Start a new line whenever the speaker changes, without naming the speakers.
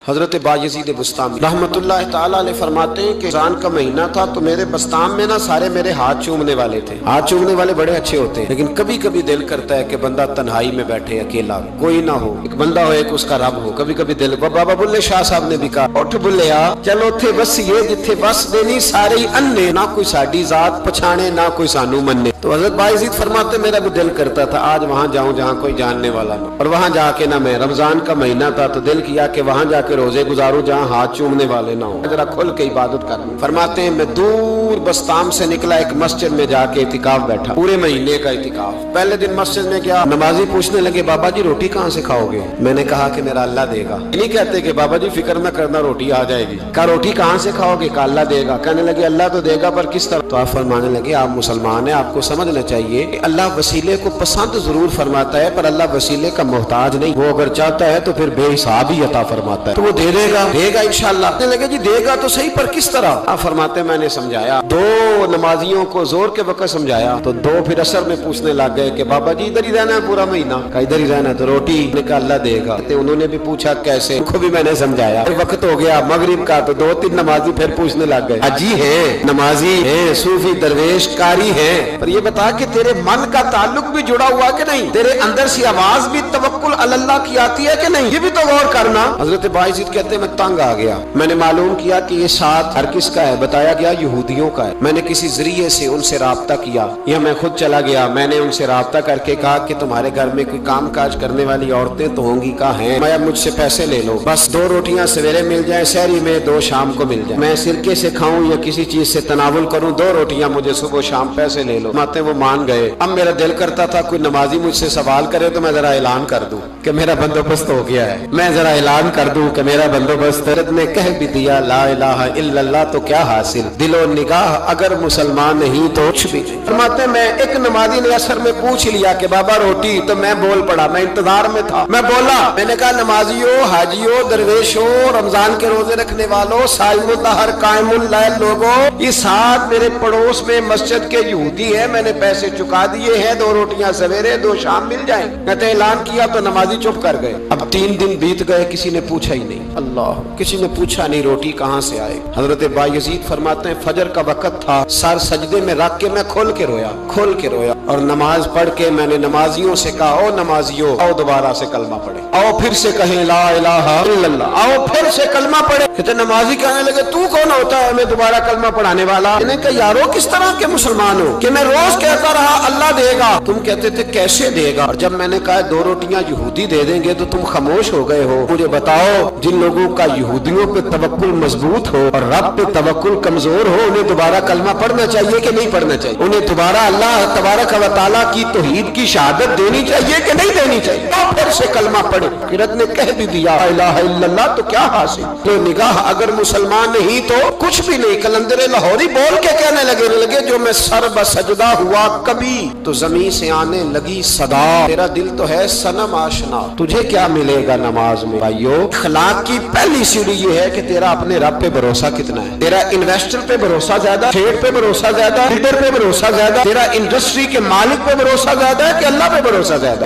حضرت بایزید بسطامی رحمت اللہ تعالیٰ علیہ فرماتے ہیں کہ رمضان کا مہینہ تھا تو میرے بسطام میں نا سارے میرے ہاتھ چومنے والے تھے. ہاتھ چومنے والے بڑے اچھے ہوتے ہیں، لیکن کبھی کبھی دل کرتا ہے کہ بندہ تنہائی میں بیٹھے اکیلا، کوئی نہ ہو، ایک بندہ ہو ایک اس کا رب ہو. کبھی کبھی دل بابا بلے شاہ صاحب نے بھی کہا اٹھ بلیا چلو تھے بس یہ جتھے بس دینی سارے ہی انے، نہ کوئی ساڈی ذات پچھانے نہ کوئی سانو مننے. تو حضرت بایزید فرماتے میرا بھی دل کرتا تھا آج وہاں جاؤں جہاں کوئی جاننے والا نہ، اور وہاں جا کے نہ میں رمضان کا مہینہ تھا تو دل کیا کہ وہاں جا کے روزے گزاروں جہاں ہاتھ چومنے والے نہ ہوں، ذرا کھل کے عبادت کروں. فرماتے ہیں میں دور بسطام سے نکلا، ایک مسجد میں جا کے اعتکاف بیٹھا، پورے مہینے کا اعتکاف. پہلے دن مسجد میں گیا، نمازی پوچھنے لگے بابا جی روٹی کہاں سے کھاؤ گے؟ میں نے کہا کہ میرا اللہ دے گا. نہیں کہتے کہ بابا جی فکر نہ کرنا روٹی آ جائے گی. کہا روٹی کہاں سے کھاؤ گے؟ کہا اللہ دے گا. کہنے لگے اللہ تو دے گا پر کس طرح؟ تو آپ فرمانے لگے آپ مسلمان ہیں، آپ کو سمجھنا چاہیے کہ اللہ وسیلے کو پسند ضرور فرماتا ہے پر اللہ وسیلے کا محتاج نہیں. وہ اگر چاہتا ہے تو پھر بے حساب ہی عطا فرماتا ہے، تو وہ دے دے گا انشاءاللہ. کہنے لگے جی دے گا تو صحیح پر کس طرح؟ آپ فرماتے ہیں میں نے سمجھایا، دو نمازیوں کو زور کے وقت سمجھایا تو دو پھر اثر میں پوچھنے لگ گئے کہ بابا جی ادھر ہی رہنا ہے پورا مہینہ؟ کہا ادھر ہی رہنا ہے. تو روٹی نے کہا اللہ دے گا. انہوں نے بھی پوچھا کیسے؟ ان کو بھی میں نے سمجھایا. وقت ہو گیا مغرب کا تو دو تین نمازی پھر پوچھنے لگ گئے حجی ہے، نمازی ہے، صوفی درویش قاری ہے، پر یہ بتا کہ تیرے من کا تعلق بھی جڑا ہوا کہ نہیں؟ تیرے اندر سے آواز بھی توکل علی اللہ کی آتی ہے کہ نہیں؟ یہ بھی تو غور کرنا. حضرت بایزید کہتے ہیں میں تنگ آ گیا. میں نے معلوم کیا کہ یہ ساتھ ہر کس کا ہے؟ بتایا گیا یہودیوں کا ہے. میں نے کسی ذریعے سے ان سے رابطہ کیا یا میں خود چلا گیا. میں نے ان سے رابطہ کر کے کہا کہ تمہارے گھر میں کوئی کام کاج کرنے والی عورتیں تو ہوں گی؟ کہا ہیں. میں مجھ سے پیسے لے لو، بس 2 روٹیاں سویرے مل جائیں سحری میں، 2 شام کو مل جائیں. میں سرکے سے کھاؤں یا کسی چیز سے تناول کروں، 2 روٹیاں مجھے صبح شام پیسے لے لو. ماتے وہ مان گئے. اب میرا دل کرتا تھا کوئی نمازی مجھ سے سوال کرے تو میں ذرا اعلان کر دوں کہ میرا بندوبست ہو گیا ہے، میں ذرا اعلان کر دوں کہ میرا بندوبست. حضرت نے کہہ بھی دیا لا الہ الا اللہ تو کیا حاصل، دل و نگاہ اگر مسلمان نہیں تو کچھ بھی نہیں. فرماتے میں ایک نمازی نے اثر میں پوچھ لیا کہ بابا روٹی، تو میں بول پڑا، میں انتظار میں تھا. میں بولا، میں نے کہا نمازیوں، حاجیوں، درویشوں، رمضان کے روزے رکھنے والوں، صائم الدہر قائم اللیل لوگوں، یہ ساتھ میرے پڑوس میں مسجد کے یہودی ہیں، میں نے پیسے چکا دیے ہیں، 2 روٹیاں سویرے 2 شام مل جائیں. میں نے اعلان کیا تو نمازی چپ کر گئے. اب 3 دن بیت گئے، کسی نے پوچھا ہی نہیں. اللہ، کسی نے پوچھا نہیں روٹی کہاں سے آئے. حضرت بایزید فرماتے ہیں فجر کا وقت تھا، سر سجدے میں رکھ کے میں کھول کے رویا اور نماز پڑھ کے میں نے نمازیوں سے کہا او نمازیوں آؤ دوبارہ سے کلمہ پڑھے، آؤ پھر سے کہیں لا الہ الا اللہ، آؤ پھر سے کلمہ پڑھے. کہتے نمازی کہنے لگے تو کون ہوتا ہے ہمیں دوبارہ کلمہ پڑھانے والا؟ میں نے کہا یارو کس طرح کے مسلمان ہو کہ میں روز کہتا رہا اللہ دے گا، تم کہتے تھے کیسے دے گا، اور جب میں نے کہا 2 روٹیاں یہودی دے دیں گے تو تم خاموش ہو گئے ہو. مجھے بتاؤ جن لوگوں کا یہودیوں پہ توکل مضبوط ہو اور رب پہ توکل کمزور ہو، انہیں دوبارہ کلمہ پڑھنا چاہیے کہ نہیں پڑھنا چاہیے؟ انہیں دوبارہ اللہ تبارک و تعالیٰ کی توحید کی شہادت دینی چاہیے کہ نہیں دینی چاہیے؟ تو پھر سے کلمہ پڑھے. قرت نے کہہ بھی دیا لا الہ الا اللہ تو کیا حاصل، تو نگاہ اگر مسلمان نہیں تو کچھ بھی نہیں. کلندر لاہوری بول کے کہنے لگے جو میں سر بسجدہ ہوا کبھی تو زمین سے آنے لگی صدا، تیرا دل تو ہے صنم آشنا، تجھے کیا ملے گا نماز میں؟ بھائیو اخلاق کی پہلی سیڑھی یہ ہے کہ تیرا اپنے رب پہ بھروسہ کتنا ہے. تیرا انویسٹر پہ بھروسہ زیادہ، ٹریڈ پہ بھروسہ زیادہ، لیڈر پہ بھروسہ زیادہ، تیرا انڈسٹری کے مالک پہ بھروسہ زیادہ ہے کہ اللہ پہ بھروسہ زیادہ؟